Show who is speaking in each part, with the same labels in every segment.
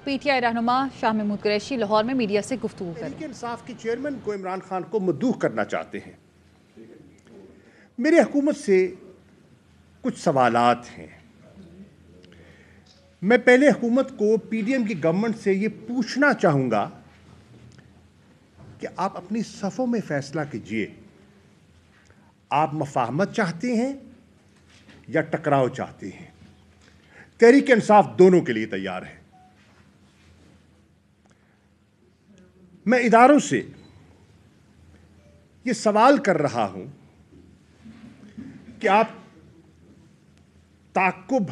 Speaker 1: PTI रहनुमा शाह महमूद कुरैशी लाहौर में media से गुफ्तगू करें।
Speaker 2: तहरीक इंसाफ के चेयरमैन को इमरान खान को मद्दूह करना चाहते हैं। मेरे हुकूमत से कुछ सवालात हैं। मैं पहले हुकूमत को, PDM की गवर्नमेंट से ये पूछना चाहूँगा कि आप अपनी सफ़ों में फ़ैसला कीजिए, आप मफाहमत चाहते हैं या टकराव चाहते हैं? तहरीक इंसाफ दोनों के लिए तैयार है। मैं इदारों से ये सवाल कर रहा हूं कि आप ताक़ुब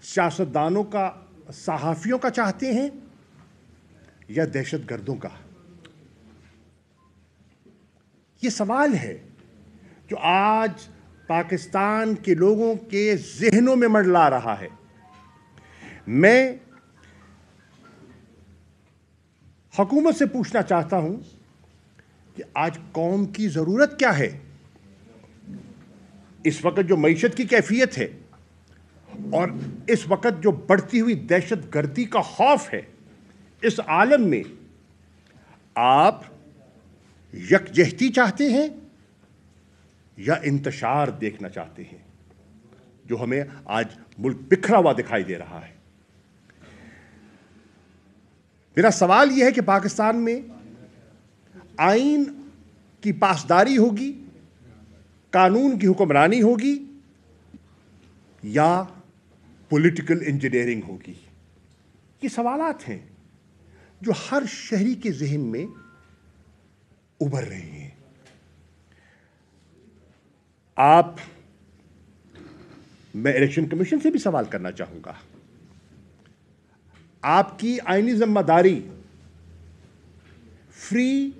Speaker 2: सियासतदानों का, सहाफ़ियों का चाहते हैं या दहशतगर्दों का? ये सवाल है जो आज पाकिस्तान के लोगों के ज़हनों में मंडला रहा है। मैं हुकूमत से पूछना चाहता हूं कि आज कौम की ज़रूरत क्या है? इस वक्त जो मईशत की कैफियत है और इस वक्त जो बढ़ती हुई दहशत गर्दी का खौफ है, इस आलम में आप यकजहती चाहते हैं या इंतशार देखना चाहते हैं, जो हमें आज मुल्क बिखरा हुआ दिखाई दे रहा है? मेरा सवाल यह है कि पाकिस्तान में आइन की पासदारी होगी, कानून की हुक्मरानी होगी या पॉलिटिकल इंजीनियरिंग होगी? ये सवालात हैं जो हर शहरी के ज़हन में उभर रहे हैं। मैं इलेक्शन कमीशन से भी सवाल करना चाहूँगा, आपकी आईनी जिम्मेदारी फ्री,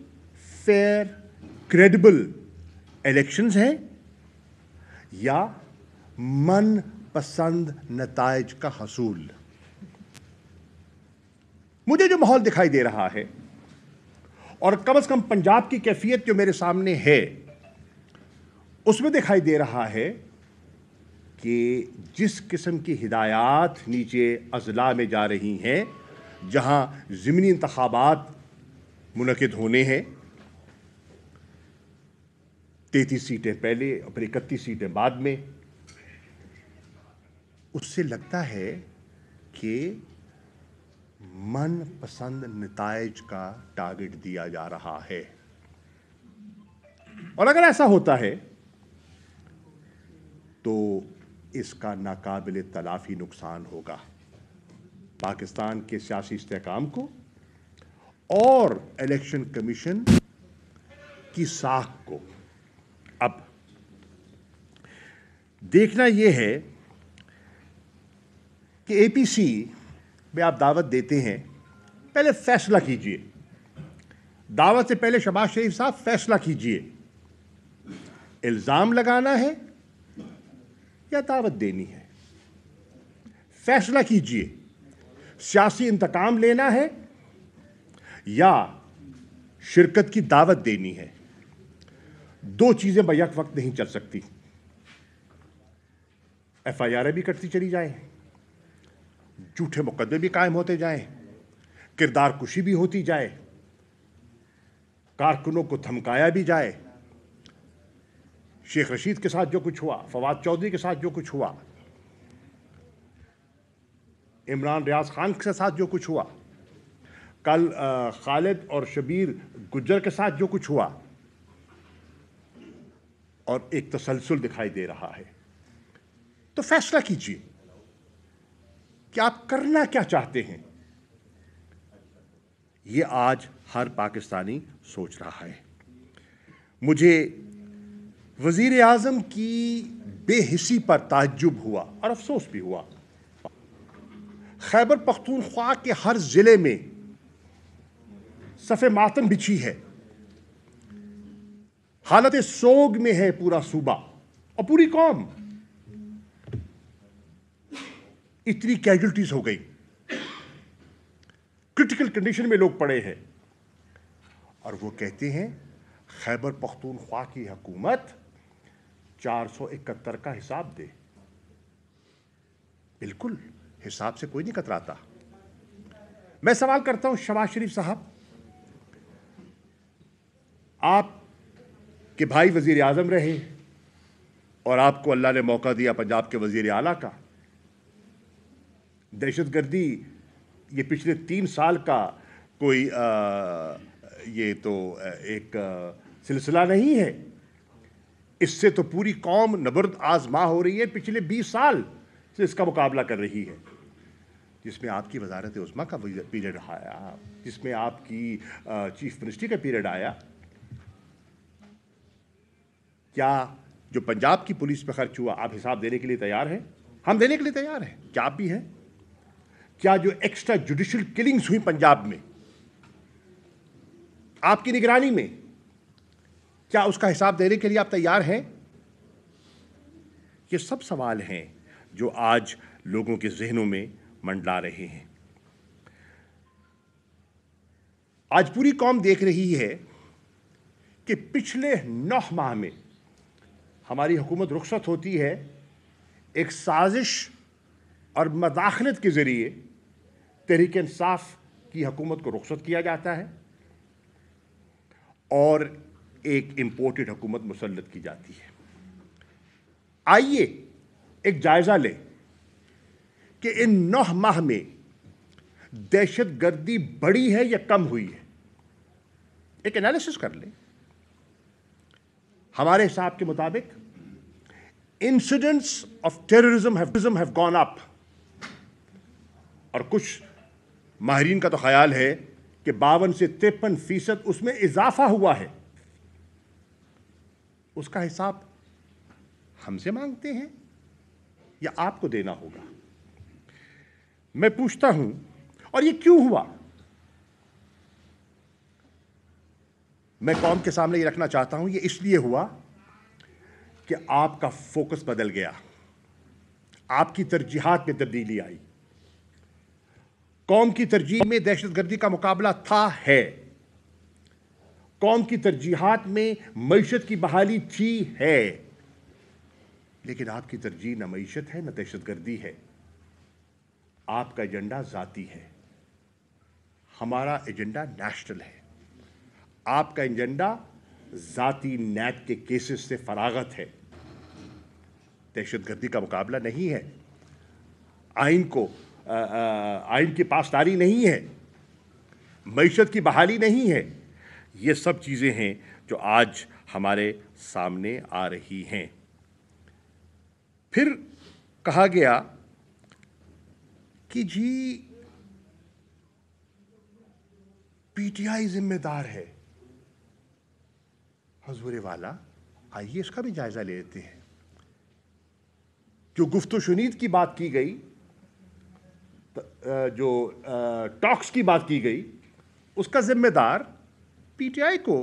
Speaker 2: फेयर, क्रेडिबल इलेक्शंस हैं या मन पसंद नताइज का हसूल? मुझे जो माहौल दिखाई दे रहा है, और कम से कम पंजाब की कैफियत जो मेरे सामने है, उसमें दिखाई दे रहा है कि जिस किस्म की हिदायत नीचे अज़ला में जा रही हैं, जहां ज़िमनी इंतखाबात मुनक़िद होने हैं, 33 सीटें पहले और फिर 31 सीटें बाद में, उससे लगता है कि मन पसंद नताइज का टारगेट दिया जा रहा है। और अगर ऐसा होता है तो इसका नाकाबिल तलाफी नुकसान होगा पाकिस्तान के सियासी इस्तेहकाम को और इलेक्शन कमीशन की साख को। अब देखना यह है कि APC में आप दावत देते हैं, पहले फैसला कीजिए। दावत से पहले शहबाज शरीफ साहब फैसला कीजिए, इल्ज़ाम लगाना है या दावत देनी है? फैसला कीजिए, सियासी इंतकाम लेना है या शिरकत की दावत देनी है? दो चीज़ें बैक वक्त नहीं चल सकती। FIR भी कटती चली जाए, झूठे मुकदमे भी कायम होते जाएं, किरदार कुशी भी होती जाए, कारकुनों को धमकाया भी जाए। शेख रशीद के साथ जो कुछ हुआ, फवाद चौधरी के साथ जो कुछ हुआ, इमरान रियाज खान के साथ जो कुछ हुआ, कल खालिद और शबीर गुज्जर के साथ जो कुछ हुआ, और एक तसलसल दिखाई दे रहा है। तो फैसला कीजिए कि आप करना क्या चाहते हैं। ये आज हर पाकिस्तानी सोच रहा है। मुझे वज़ीर आज़म की बेहिसी पर ताज्जुब हुआ और अफसोस भी हुआ। खैबर पख्तूनख्वा के हर ज़िले में सफ़े मातम बिछी है, हालत सोग में है पूरा सूबा और पूरी कौम। इतनी कैजुअल्टीज हो गई, क्रिटिकल कंडीशन में लोग पड़े हैं, और वो कहते हैं खैबर पख्तूनख्वा की हुकूमत 471 का हिसाब दे। बिल्कुल, हिसाब से कोई नहीं कतराता। मैं सवाल करता हूं शहबाज शरीफ साहब, आप के भाई वजीर आजम रहे और आपको अल्लाह ने मौका दिया पंजाब के वजीर आला का। दहशतगर्दी ये पिछले 3 साल का कोई ये तो एक सिलसिला नहीं है, इससे तो पूरी कौम नबर्द आजमा हो रही है। पिछले 20 साल से इसका मुकाबला कर रही है, जिसमें आपकी वजारत उस्मा का पीरियड आया, जिसमें आपकी चीफ मिनिस्ट्री का पीरियड आया। क्या जो पंजाब की पुलिस पे खर्च हुआ आप हिसाब देने के लिए तैयार हैं? हम देने के लिए तैयार हैं, क्या आप भी हैं? क्या जो एक्स्ट्रा जुडिशियल किलिंग्स हुई पंजाब में आपकी निगरानी में, क्या उसका हिसाब देने के लिए आप तैयार हैं? ये सब सवाल हैं जो आज लोगों के जहनों में मंडला रहे हैं। आज पूरी कौम देख रही है कि पिछले 9 माह में हमारी हुकूमत रुखसत होती है, एक साजिश और मदाखलत के ज़रिए तहरीक इंसाफ की हुकूमत को रुखसत किया जाता है और एक इम्पोर्टेड हुकूमत मुसल्लत की जाती है। आइए एक जायज़ा लें कि इन 9 माह में दहशत गर्दी बढ़ी है या कम हुई है। एक एनालिसिस कर लें। हमारे हिसाब के मुताबिक incidents of terrorism have gone up, और कुछ माहिरीन का तो ख्याल है कि 52 से 53% उसमें इजाफा हुआ है। उसका हिसाब हमसे मांगते हैं या आपको देना होगा? मैं पूछता हूं, और ये क्यों हुआ? मैं कौम के सामने ये रखना चाहता हूं, ये इसलिए हुआ कि आपका फोकस बदल गया, आपकी तरजीहात में तब्दीली आई। कौम की तरजीह में दहशतगर्दी का मुकाबला था, है। कौम की तरजीहात में मईशत की बहाली थी, है। लेकिन आपकी तरजीह न मईशत है न दहशतगर्दी है। आपका एजेंडा ज़ाती है, हमारा एजेंडा नेशनल है। आपका एजेंडा ज़ाती नैक के केसेस से फरागत है, दहशतगर्दी का मुकाबला नहीं है, आइन की पासदारी नहीं है, मईशत की बहाली नहीं है। ये सब चीज़ें हैं जो आज हमारे सामने आ रही हैं। फिर कहा गया कि जी पीटीआई जिम्मेदार है। हजूर वाला, आइए इसका भी जायजा ले लेते हैं। जो गुफ्तो शुनीद की बात की गई, जो टॉक्स की बात की गई, उसका जिम्मेदार पीटीआई को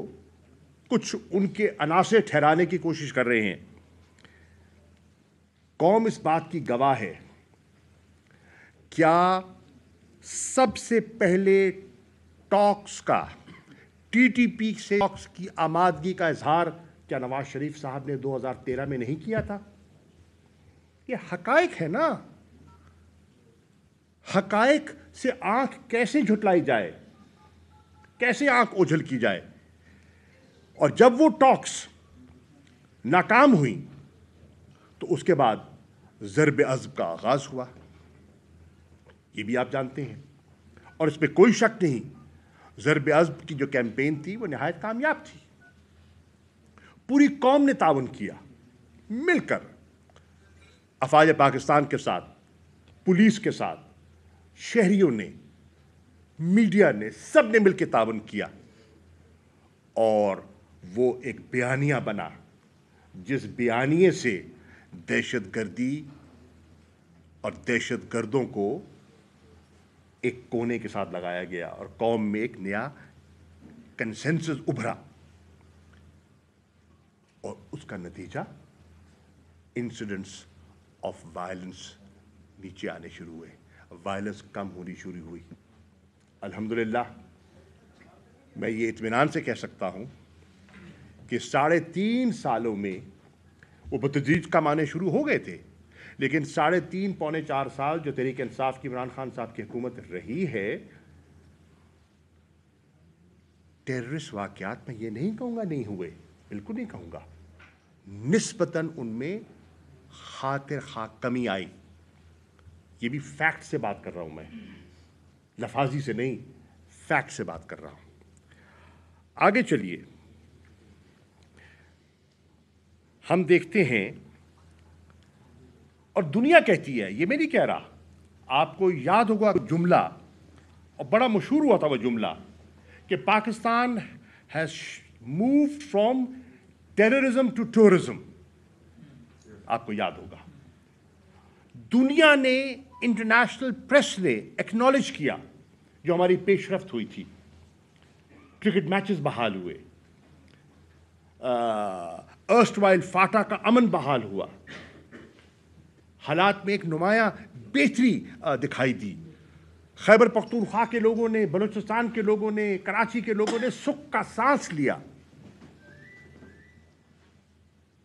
Speaker 2: कुछ उनके अनासे ठहराने की कोशिश कर रहे हैं। कौम इस बात की गवाह है। क्या सबसे पहले टॉक्स का, टीटीपी से टॉक्स की आमादगी का इजहार क्या नवाज शरीफ साहब ने 2013 में नहीं किया था? ये हकायक है ना। हकायक से आंख कैसे झुटलाई जाए, कैसे आंख ओझल की जाए? और जब वो टॉक्स नाकाम हुई तो उसके बाद ज़र्ब अज़्ब का आगाज हुआ, ये भी आप जानते हैं। और इसमें कोई शक नहीं, ज़र्ब अज़्ब की जो कैंपेन थी वो निहायत कामयाब थी। पूरी कौम ने ताउन किया, मिलकर अफवाज पाकिस्तान के साथ, पुलिस के साथ, शहरियों ने, मीडिया ने, सब ने मिलकर ताउन किया और वो एक बयानिया बना, जिस बयानिए से दहशतगर्दी और दहशतगर्दों को एक कोने के साथ लगाया गया और कौम में एक नया कंसेंसस उभरा। और उसका नतीजा इंसिडेंट्स ऑफ वायलेंस नीचे आने शुरू हुए, वायलेंस कम होनी शुरू हुई। अल्हम्दुलिल्लाह मैं ये इत्मीनान से कह सकता हूँ कि 3.5 सालों में वो बतदरीज कम आने शुरू हो गए थे, लेकिन 3.5 पौने 4 साल जो तहरीक इंसाफ की इमरान खान साहब की हुकूमत रही है, टेररिस्ट वाक़यात मैं ये नहीं कहूँगा नहीं हुए, बिल्कुल नहीं कहूँगा, निस्बतन उनमें खातिर खा कमी आई। ये भी फैक्ट से बात कर रहा हूँ मैं, लफाजी से नहीं, फैक्ट से बात कर रहा हूँ। आगे चलिए, हम देखते हैं, और दुनिया कहती है, ये मैं नहीं कह रहा, आपको याद होगा जुमला, और बड़ा मशहूर हुआ था वो जुमला, कि Pakistan has moved from terrorism to tourism. आपको याद होगा, दुनिया ने, इंटरनेशनल प्रेस ने एक्नॉलेज किया जो हमारी पेशरफ्त हुई थी। क्रिकेट मैचेस बहाल हुए, अर्स्टवाइल फाटा का अमन बहाल हुआ, हालात में एक नुमाया बेहतरी दिखाई दी। खैबर पख्तूनख्वा के लोगों ने, बलूचिस्तान के लोगों ने, कराची के लोगों ने सुख का सांस लिया।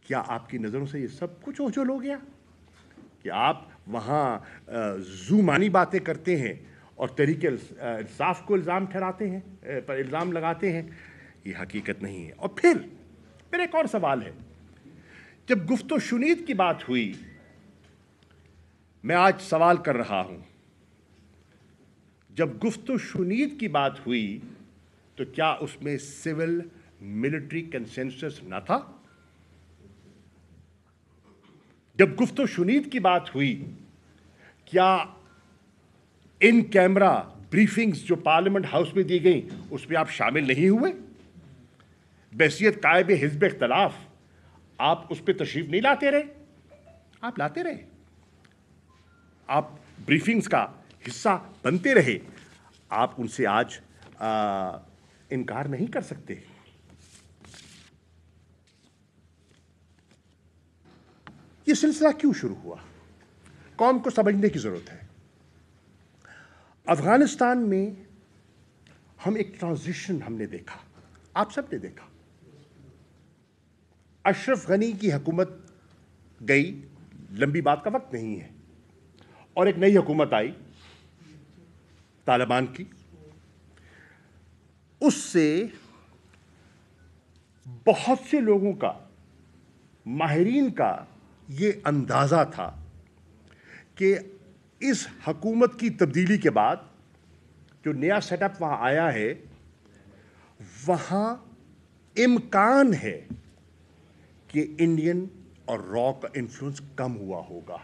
Speaker 2: क्या आपकी नज़रों से ये सब कुछ ओझल हो गया कि आप वहाँ ज़ुमानी बातें करते हैं और तहरीक इंसाफ को इल्ज़ाम ठहराते हैं, पर इल्ज़ाम लगाते हैं? ये हकीकत नहीं है। और फिर एक और सवाल है, जब गुफ्तो शुनीद की बात हुई, मैं आज सवाल कर रहा हूँ, जब गुफ्तो शुनीद की बात हुई तो क्या उसमें सिविल मिलिट्री कंसेंसस न था? जब गुफ्तो शुनीद की बात हुई, क्या इन कैमरा ब्रीफिंग्स जो पार्लियामेंट हाउस में दी गई उसमें आप शामिल नहीं हुए? बहसियत कायब हिज़्ब इख्तलाफ आप उस पर तशरीफ नहीं लाते रहे? आप लाते रहे, आप ब्रीफिंग्स का हिस्सा बनते रहे, आप उनसे आज इनकार नहीं कर सकते। ये सिलसिला क्यों शुरू हुआ, कौम को समझने की ज़रूरत है। अफ़गानिस्तान में हम एक ट्रांजिशन हमने देखा, आप सब ने देखा। अशरफ गनी की हुकूमत गई, लंबी बात का वक्त नहीं है, और एक नई हुकूमत आई तालिबान की। उससे बहुत से लोगों का, माहिरीन का ये अंदाज़ा था कि इस हुकूमत की तब्दीली के बाद जो नया सेटअप वहाँ आया है, वहाँ इम्कान है कि इंडियन और रॉ का इन्फ्लुएंस कम हुआ होगा।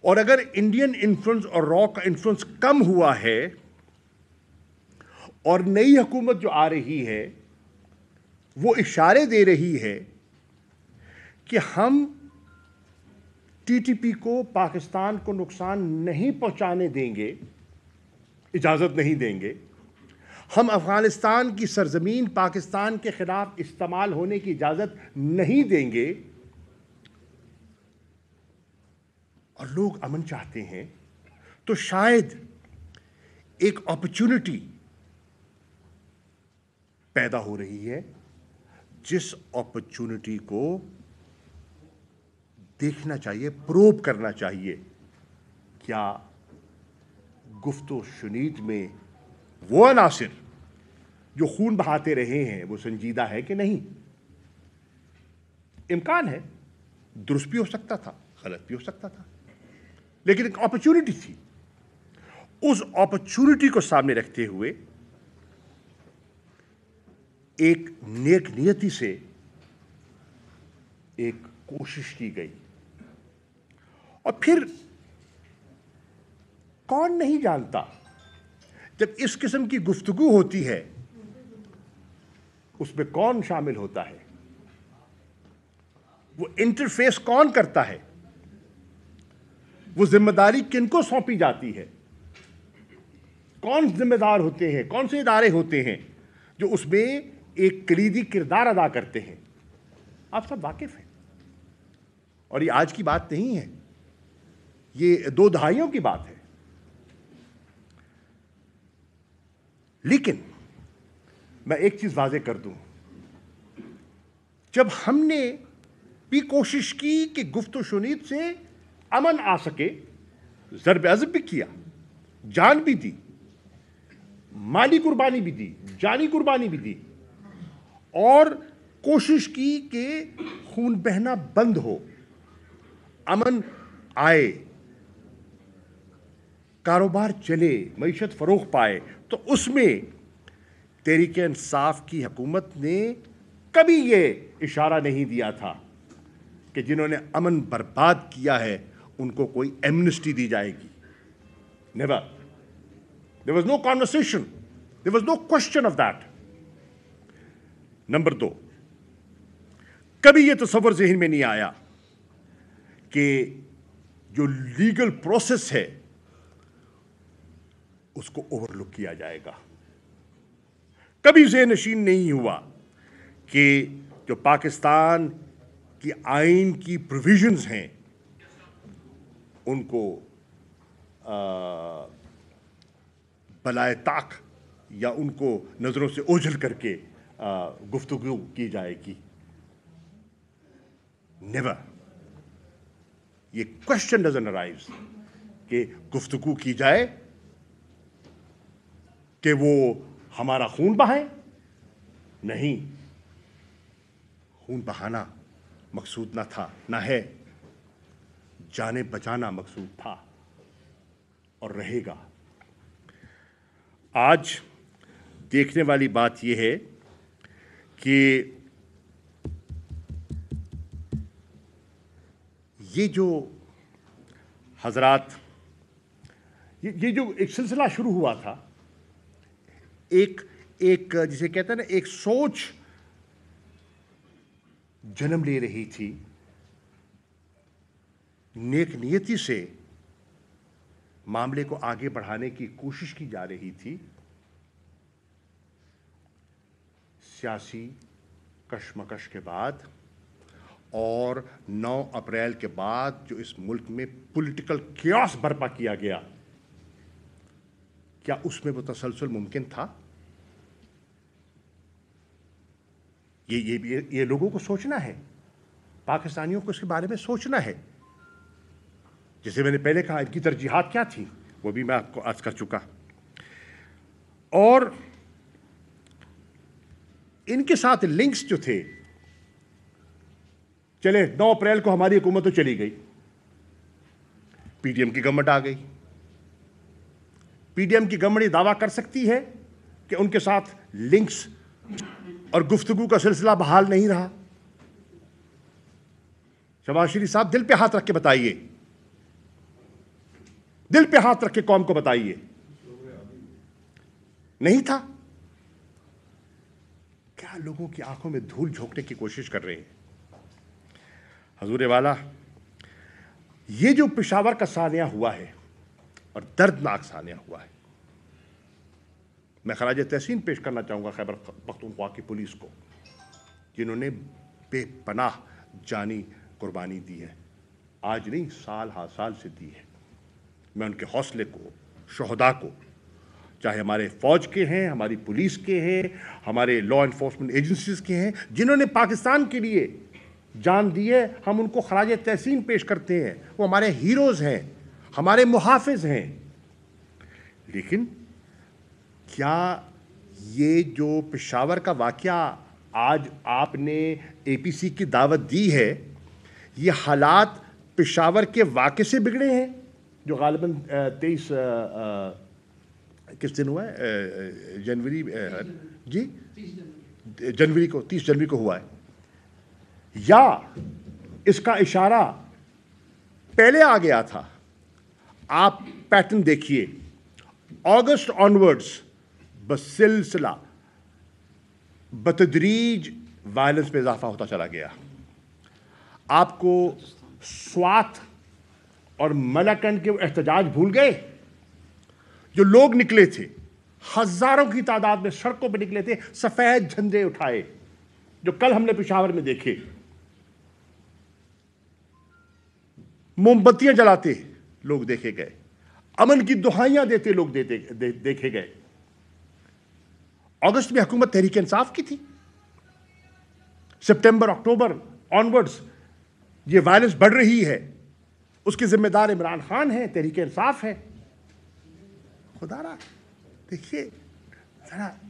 Speaker 2: और अगर इंडियन इन्फ्लुएंस और रॉ का इन्फ्लुएंस कम हुआ है और नई हुकूमत जो आ रही है वो इशारे दे रही है कि हम टीटीपी को, पाकिस्तान को नुकसान नहीं पहुंचाने देंगे, इजाज़त नहीं देंगे, हम अफ़गानिस्तान की सरजमीन पाकिस्तान के ख़िलाफ़ इस्तेमाल होने की इजाज़त नहीं देंगे, और लोग अमन चाहते हैं, तो शायद एक अपॉर्चुनिटी पैदा हो रही है, जिस अपॉर्चुनिटी को देखना चाहिए, प्रोब करना चाहिए। क्या गुफ्तो शुनीद में वो अनासिर जो खून बहाते रहे हैं वो संजीदा है कि नहीं? इम्कान है, दुरुस्त भी हो सकता था, गलत भी हो सकता था, लेकिन एक अपॉर्चुनिटी थी। उस अपॉर्चुनिटी को सामने रखते हुए एक नेक नियति से एक कोशिश की गई। और फिर कौन नहीं जानता, जब इस किस्म की गुफ्तगू होती है उसमें कौन शामिल होता है, वो इंटरफेस कौन करता है, वो जिम्मेदारी किनको सौंपी जाती है, कौन जिम्मेदार होते हैं, कौन से इदारे होते हैं जो उसमें एक कलीदी किरदार अदा करते हैं। आप सब वाकिफ हैं, और ये आज की बात नहीं है, ये 2 दहाइयों की बात है। लेकिन मैं एक चीज वाज़ेह कर दूं, जब हमने भी कोशिश की कि गुफ्तो शुनीद से अमन आ सके, ज़र्ब अज़ब भी किया, जान भी दी, माली कुर्बानी भी दी, जानी कुर्बानी भी दी, और कोशिश की कि खून बहना बंद हो, अमन आए, कारोबार चले, मईशत फरोग पाए। तो उसमें तहरीक इंसाफ की हुकूमत ने कभी ये इशारा नहीं दिया था कि जिन्होंने अमन बर्बाद किया है उनको कोई एमनेस्टी दी जाएगी। Never. There was no conversation, there was no question of that. Number 2, कभी ये तसव्वुर ज़हन में नहीं आया कि जो लीगल प्रोसेस है उसको ओवरलुक किया जाएगा। कभी ज़हन नशीन नहीं हुआ कि जो पाकिस्तान की आइन की प्रोविजंस हैं उनको बलाए ताक या उनको नज़रों से ओझल करके गुफ्तगू की जाएगी। नेवर। ये क्वेश्चन डजंट अराइज कि गुफ्तगू की जाए कि वो हमारा खून बहाए। नहीं, खून बहाना मकसूद ना था, ना है। जाने बचाना मकसूद था और रहेगा। आज देखने वाली बात यह है कि ये जो हजरात, ये जो एक सिलसिला शुरू हुआ था, एक जिसे कहते हैं ना, एक सोच जन्म ले रही थी, नेक नियति से मामले को आगे बढ़ाने की कोशिश की जा रही थी। सियासी कशमकश के बाद और 9 अप्रैल के बाद जो इस मुल्क में पॉलिटिकल कियास बर्पा किया गया, क्या उसमें वो तसलसल मुमकिन था? ये लोगों को सोचना है, पाकिस्तानियों को इसके बारे में सोचना है। जैसे मैंने पहले कहा, इनकी तरजीहात क्या थी वो भी मैं आपको आज कर चुका। और इनके साथ लिंक्स जो थे, चले 9 अप्रैल को हमारी हुकूमत तो चली गई, पीडीएम की गवर्नमेंट आ गई। पीडीएम की गवर्नमेंट ये दावा कर सकती है कि उनके साथ लिंक्स और गुफ्तगू का सिलसिला बहाल नहीं रहा। शहबाज शरीफ साहब, दिल पे हाथ रख के बताइए, दिल पे हाथ रख के कौम को बताइए, नहीं था? क्या लोगों की आंखों में धूल झोंकने की कोशिश कर रहे हैं? हजूर वाला, ये जो पेशावर का सानिया हुआ है और दर्दनाक सानिया हुआ है, मैं खराज तहसीन पेश करना चाहूँगा खैबर पख्तूनख्वा की पुलिस को, जिन्होंने बेपनाह जानी कुर्बानी दी है। आज नहीं, साल हा साल से दी है। मैं उनके हौसले को, शहदा को, चाहे हमारे फ़ौज के हैं, हमारी पुलिस के हैं, हमारे लॉ इन्फोर्समेंट एजेंसीज के हैं, जिन्होंने पाकिस्तान के लिए जान दी है, हम उनको खराज तहसीन पेश करते हैं। वो हमारे हीरोज़ हैं, हमारे मुहाफ़िज़ हैं। लेकिन क्या ये जो पेशावर का वाक़या आज आपने एपीसी की दावत दी है, ये हालात पेशावर के वाक़े से बिगड़े हैं जो गालिबन 23 किस दिन हुआ है? जनवरी जी, 30 जनवरी को हुआ है, या इसका इशारा पहले आ गया था? आप पैटर्न देखिए, अगस्त ऑनवर्ड्स बसिलसिला बतदरीज वायलेंस में इजाफा होता चला गया। आपको स्वात और मलाकंड के एहतजाज भूल गए? जो लोग निकले थे, हजारों की तादाद में सड़कों पर निकले थे, सफेद झंडे उठाए, जो कल हमने पेशावर में देखे, मोमबत्तियां जलाते लोग देखे गए, अमन की दुहाइयां देते लोग देखे गए। अगस्त में हुकूमत तहरीक इंसाफ की थी। सितंबर अक्टूबर ऑनवर्ड्स ये वायलेंस बढ़ रही है, उसके जिम्मेदार इमरान खान है, तहरीक इंसाफ है। खुदारा देखिए,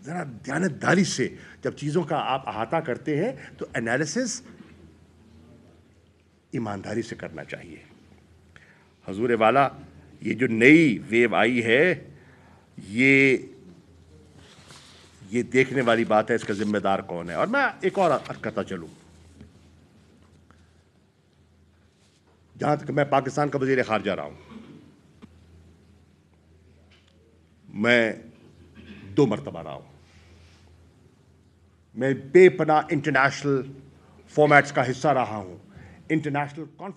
Speaker 2: ذرا دیانتداری سے جب چیزوں کا آپ احاطہ کرتے ہیں تو انالیسس ایمانداری سے کرنا چاہیے. حضور والا یہ جو نئی ویو آئی ہے یہ دیکھنے والی بات ہے اس کا ذمہ دار کون ہے. اور میں ایک اور کرتا چلوں, جہاں تک میں پاکستان کا وزیر خارجہ رہا ہوں, میں 2 مرتبہ رہا ہوں, میں بے پناہ انٹرنیشنل فارمیٹس کا حصہ رہا ہوں, انٹرنیشنل کانفرنس